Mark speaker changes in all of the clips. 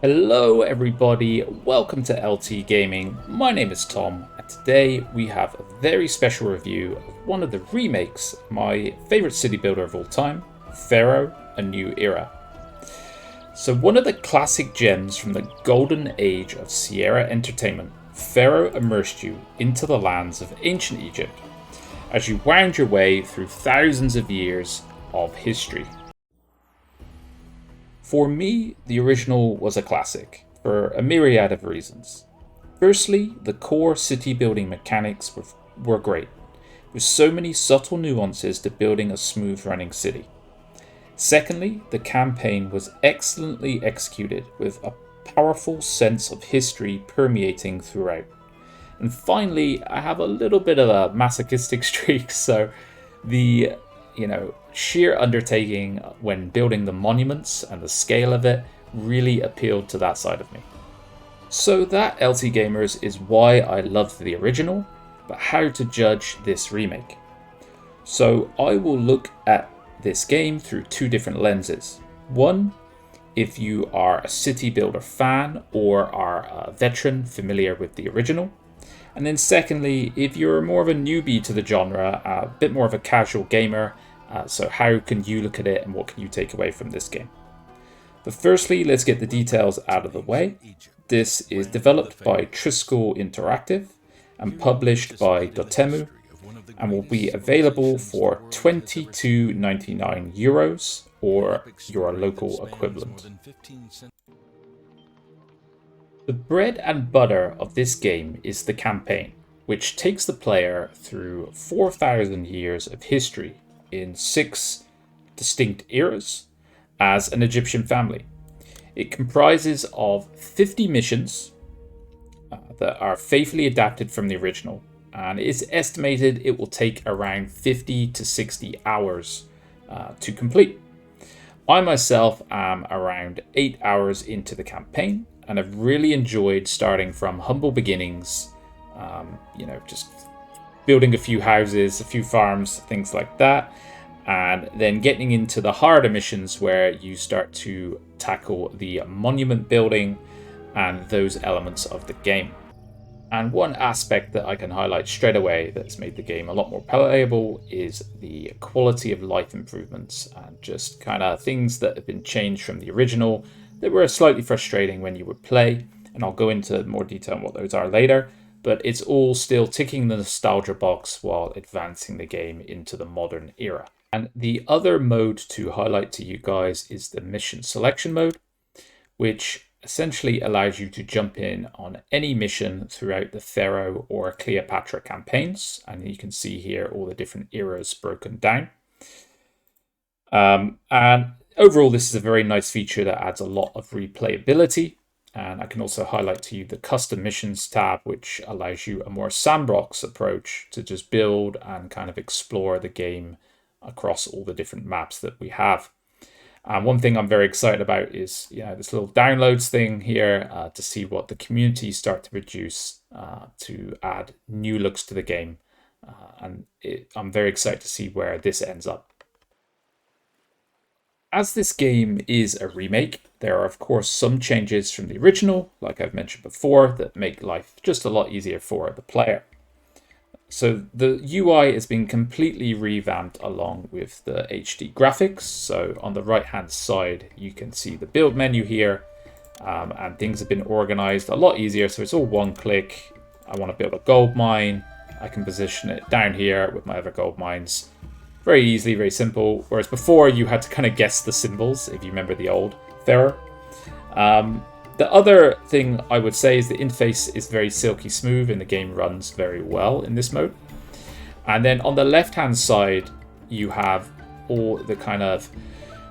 Speaker 1: Hello everybody, welcome to LT Gaming. My name is Tom, and today we have a very special review of one of the remakes of my favourite city builder of all time, Pharaoh, A New Era. So one of the classic gems from the golden age of Sierra Entertainment, Pharaoh immersed you into the lands of ancient Egypt as you wound your way through thousands of years of history. For me, the original was a classic, for a myriad of reasons. Firstly, the core city building mechanics were great, with so many subtle nuances to building a smooth running city. Secondly, the campaign was excellently executed, with a powerful sense of history permeating throughout. And finally, I have a little bit of a masochistic streak, so the sheer undertaking when building the monuments and the scale of it really appealed to that side of me. So that, LT Gamers, is why I loved the original, but how to judge this remake. So I will look at this game through two different lenses. One, if you are a city builder fan or are a veteran familiar with the original. And then secondly, if you're more of a newbie to the genre, a bit more of a casual gamer, so how can you look at it and what can you take away from this game? But firstly, let's get the details out of the way. This is developed by Triskel Interactive and published by Dotemu, and will be available for €22.99 or your local equivalent. The bread and butter of this game is the campaign, which takes the player through 4,000 years of history in 6 distinct eras as an Egyptian family. It comprises of 50 missions that are faithfully adapted from the original, and it's estimated it will take around 50 to 60 hours to complete. I myself am around 8 hours into the campaign, and I've really enjoyed starting from humble beginnings, just building a few houses, a few farms, things like that, and then getting into the harder missions where you start to tackle the monument building and those elements of the game. And one aspect that I can highlight straight away that's made the game a lot more playable is the quality of life improvements and just kind of things that have been changed from the original that were slightly frustrating when you would play. And I'll go into more detail on what those are later, but it's all still ticking the nostalgia box while advancing the game into the modern era. And the other mode to highlight to you guys is the mission selection mode, which essentially allows you to jump in on any mission throughout the Pharaoh or Cleopatra campaigns. And you can see here all the different eras broken down. And overall, this is a very nice feature that adds a lot of replayability. And I can also highlight to you the custom missions tab, which allows you a more sandbox approach to just build and kind of explore the game across all the different maps that we have. One thing I'm very excited about is this little downloads thing here to see what the community start to produce to add new looks to the game. I'm very excited to see where this ends up. As this game is a remake, there are of course some changes from the original, like I've mentioned before, that make life just a lot easier for the player. So the UI has been completely revamped along with the HD graphics. So on the right hand side, you can see the build menu here, and things have been organized a lot easier. So it's all one click. I want to build a gold mine. I can position it down here with my other gold mines. Very easily, very simple. Whereas before you had to kind of guess the symbols, if you remember the old Pharaoh. The other thing I would say is the interface is very silky smooth and the game runs very well in this mode. And then on the left hand side, you have all the kind of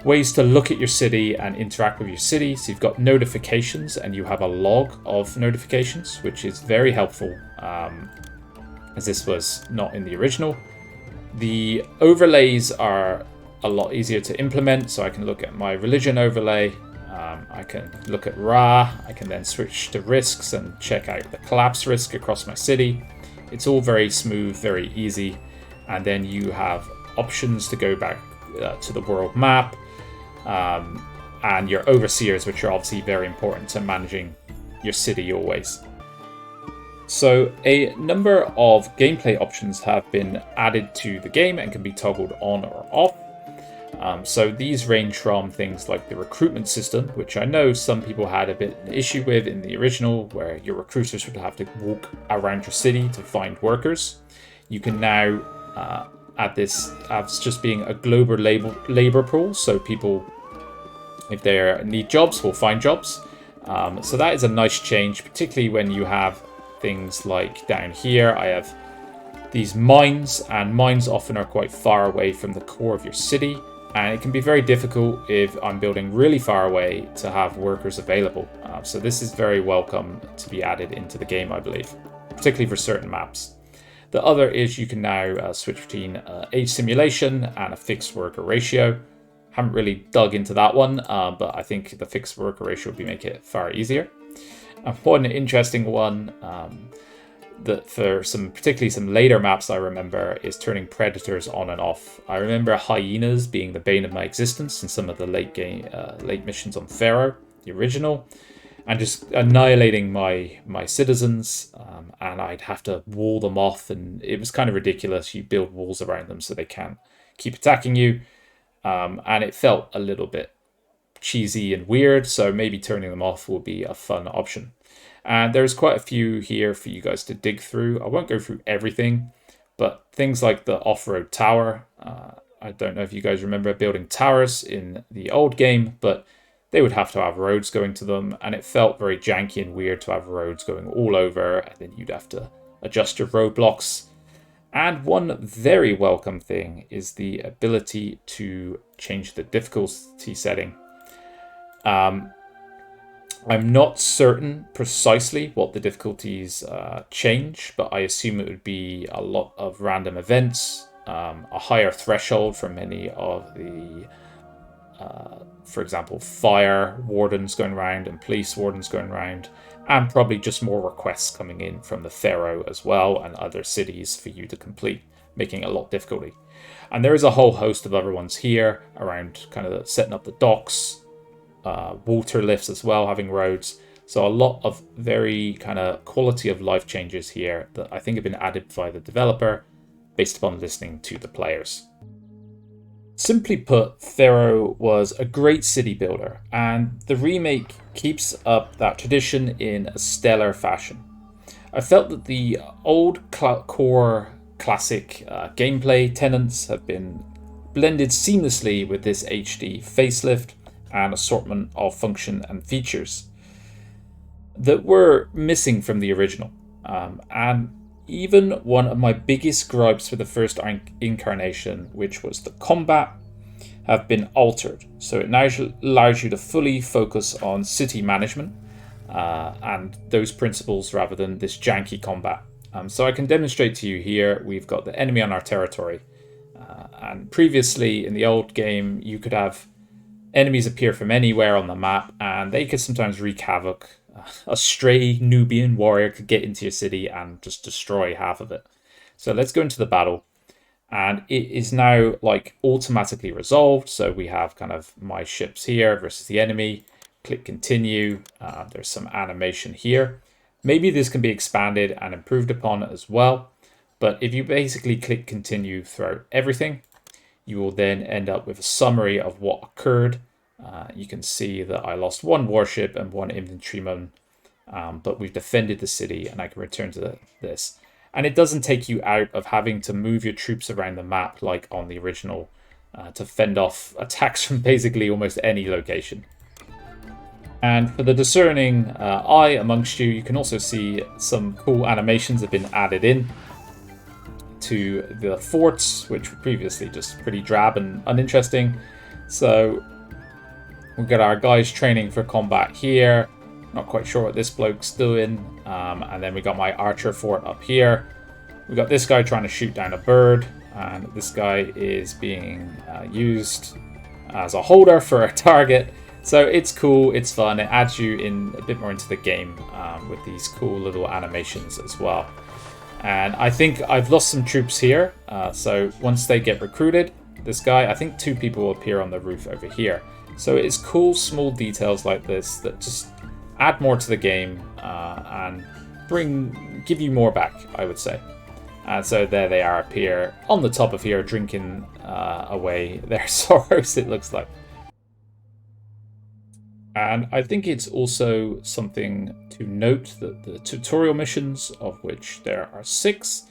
Speaker 1: ways to look at your city and interact with your city. So you've got notifications and you have a log of notifications, which is very helpful as this was not in the original. The overlays are a lot easier to implement, so I can look at my religion overlay. I can look at Ra. I can then switch to risks and check out the collapse risk across my city. It's all very smooth, very easy. And then you have options to go back to the world map. and your overseers, which are obviously very important to managing your city always. So a number of gameplay options have been added to the game and can be toggled on or off. So these range from things like the recruitment system, which I know some people had a bit of an issue with in the original, where your recruiters would have to walk around your city to find workers. You can now add this as just being a global labor pool, so people, if they need jobs, will find jobs. So that is a nice change, particularly when you have things like down here, I have these mines, and mines often are quite far away from the core of your city. And it can be very difficult if I'm building really far away to have workers available. So this is very welcome to be added into the game, I believe, particularly for certain maps. The other is you can now switch between age simulation and a fixed worker ratio. Haven't really dug into that one, but I think the fixed worker ratio would make it far easier. And one interesting one that for particularly some later maps I remember is turning predators on and off. I remember hyenas being the bane of my existence in some of the late missions on Pharaoh, the original, and just annihilating my citizens, and I'd have to wall them off, and it was kind of ridiculous. You build walls around them so they can't keep attacking you, and it felt a little bit cheesy and weird, so maybe turning them off will be a fun option. And there's quite a few here for you guys to dig through. I won't go through everything, but things like the off-road tower. I don't know if you guys remember building towers in the old game, but they would have to have roads going to them, and it felt very janky and weird to have roads going all over, and then you'd have to adjust your roadblocks. And one very welcome thing is the ability to change the difficulty setting. I'm not certain precisely what the difficulties change, but I assume it would be a lot of random events, a higher threshold for many of the, for example, fire wardens going around and police wardens going around, and probably just more requests coming in from the Pharaoh as well and other cities for you to complete, making it a lot difficulty. And there is a whole host of other ones here around kind of setting up the docks, water lifts as well, having roads. So a lot of very kind of quality of life changes here that I think have been added by the developer based upon listening to the players. Simply put, Pharaoh was a great city builder, and the remake keeps up that tradition in a stellar fashion. I felt that the old core classic gameplay tenets have been blended seamlessly with this HD facelift and assortment of function and features that were missing from the original. And even one of my biggest gripes for the first incarnation, which was the combat, have been altered. So it now allows you to fully focus on city management and those principles rather than this janky combat. So I can demonstrate to you here, we've got the enemy on our territory. And previously in the old game, you could have enemies appear from anywhere on the map, and they could sometimes wreak havoc. A stray Nubian warrior could get into your city and just destroy half of it. So let's go into the battle, and it is now like automatically resolved. So we have kind of my ships here versus the enemy. Click continue. There's some animation here. Maybe this can be expanded and improved upon as well. But if you basically click continue throughout everything, you will then end up with a summary of what occurred. You can see that I lost one warship and one infantryman, but we've defended the city, and I can return to this. And it doesn't take you out of having to move your troops around the map like on the original to fend off attacks from basically almost any location. And for the discerning eye amongst you, you can also see some cool animations have been added in to the forts, which were previously just pretty drab and uninteresting. So we've got our guys training for combat here. Not quite sure what this bloke's doing. And then we got my archer fort up here. We got this guy trying to shoot down a bird, and this guy is being used as a holder for a target. So it's cool, it's fun, it adds you in a bit more into the game with these cool little animations as well. And I think I've lost some troops here, so once they get recruited, this guy, I think 2 people will appear on the roof over here. So it's cool small details like this that just add more to the game and give you more back, I would say. And so there they are up here on the top of here, drinking away their sorrows, it looks like. And I think it's also something to note that the tutorial missions, of which there are 6,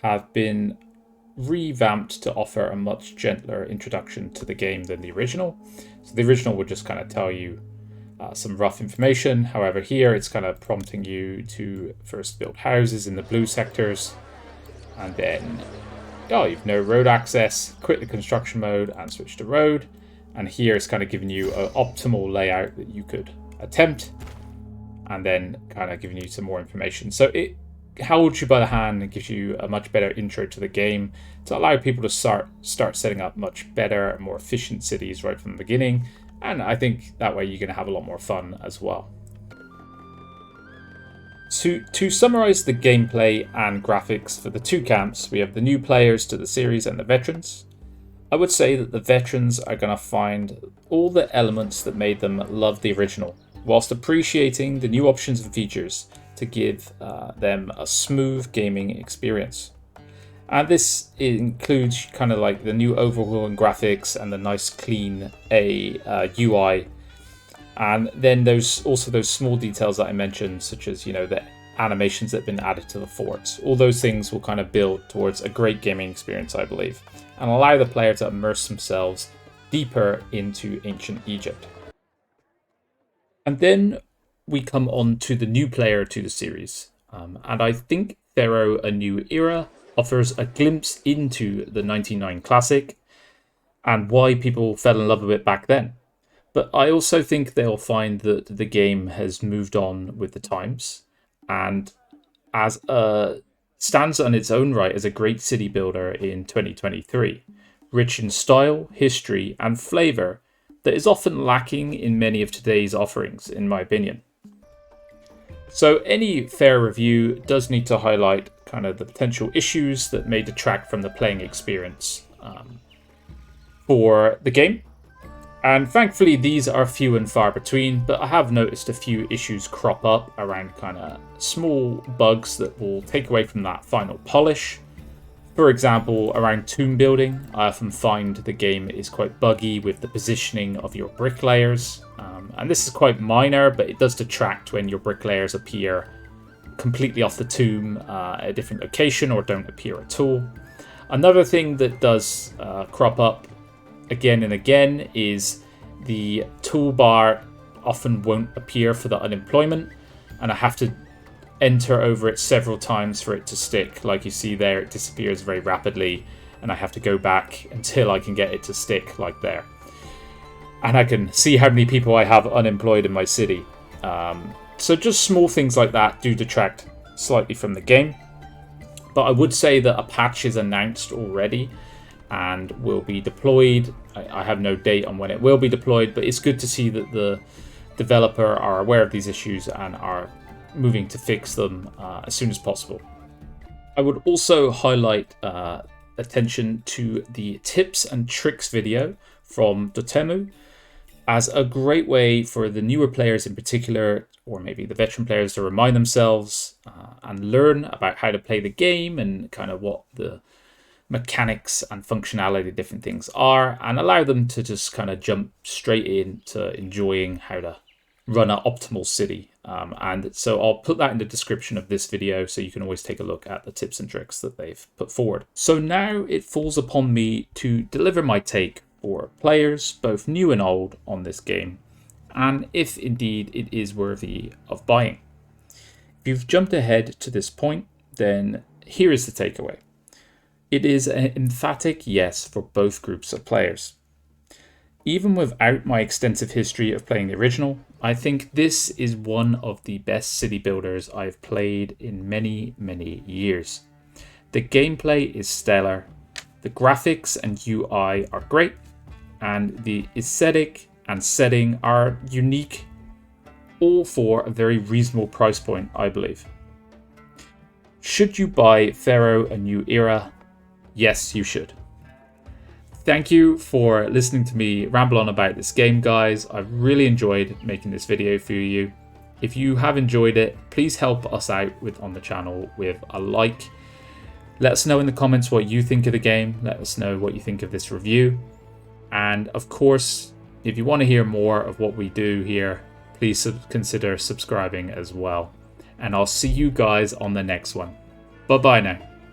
Speaker 1: have been revamped to offer a much gentler introduction to the game than the original. So the original would just kind of tell you some rough information. However, here it's kind of prompting you to first build houses in the blue sectors, and then, you've no road access, quit the construction mode and switch to road. And here it's kind of giving you an optimal layout that you could attempt, and then kind of giving you some more information. So it holds you by the hand and gives you a much better intro to the game to allow people to start setting up much better and more efficient cities right from the beginning. And I think that way you're going to have a lot more fun as well. To summarize the gameplay and graphics for the 2 camps, we have the new players to the series and the veterans. I would say that the veterans are going to find all the elements that made them love the original, whilst appreciating the new options and features to give them a smooth gaming experience. And this includes kind of like the new overhaul in graphics and the nice clean UI. And then there's also those small details that I mentioned, such as, the animations that have been added to the forts. All those things will kind of build towards a great gaming experience, I believe, and allow the player to immerse themselves deeper into ancient Egypt. And then we come on to the new player to the series. And I think Pharaoh: A New Era offers a glimpse into the 99 classic and why people fell in love with it back then. But I also think they'll find that the game has moved on with the times, and stands on its own right as a great city builder in 2023, rich in style, history, and flavor that is often lacking in many of today's offerings, in my opinion. So any fair review does need to highlight kind of the potential issues that may detract from the playing experience for the game. And thankfully, these are few and far between, but I have noticed a few issues crop up around kind of small bugs that will take away from that final polish. For example, around tomb building, I often find the game is quite buggy with the positioning of your bricklayers. And this is quite minor, but it does detract when your bricklayers appear completely off the tomb at a different location or don't appear at all. Another thing that does crop up again and again is the toolbar often won't appear for the unemployment, and I have to enter over it several times for it to stick. Like you see there, it disappears very rapidly, and I have to go back until I can get it to stick, like there. And I can see how many people I have unemployed in my city. So just small things like that do detract slightly from the game. But I would say that a patch is announced already and will be deployed. I have no date on when it will be deployed, but it's good to see that the developer are aware of these issues and are moving to fix them as soon as possible. I would also highlight attention to the tips and tricks video from Dotemu as a great way for the newer players in particular, or maybe the veteran players, to remind themselves and learn about how to play the game and kind of what the mechanics and functionality of different things are, and allow them to just kind of jump straight into enjoying how to run an optimal city. And so I'll put that in the description of this video so you can always take a look at the tips and tricks that they've put forward. So now it falls upon me to deliver my take for players, both new and old, on this game, and if indeed it is worthy of buying. If you've jumped ahead to this point, then here is the takeaway. It is an emphatic yes for both groups of players. Even without my extensive history of playing the original, I think this is one of the best city builders I've played in many, many years. The gameplay is stellar, the graphics and UI are great, and the aesthetic and setting are unique, all for a very reasonable price point, I believe. Should you buy Pharaoh: A New Era? Yes, you should. Thank you for listening to me ramble on about this game, guys. I've really enjoyed making this video for you. If you have enjoyed it, please help us out on the channel with a like. Let us know in the comments what you think of the game. Let us know what you think of this review. And of course, if you want to hear more of what we do here, please consider subscribing as well. And I'll see you guys on the next one. Bye bye now.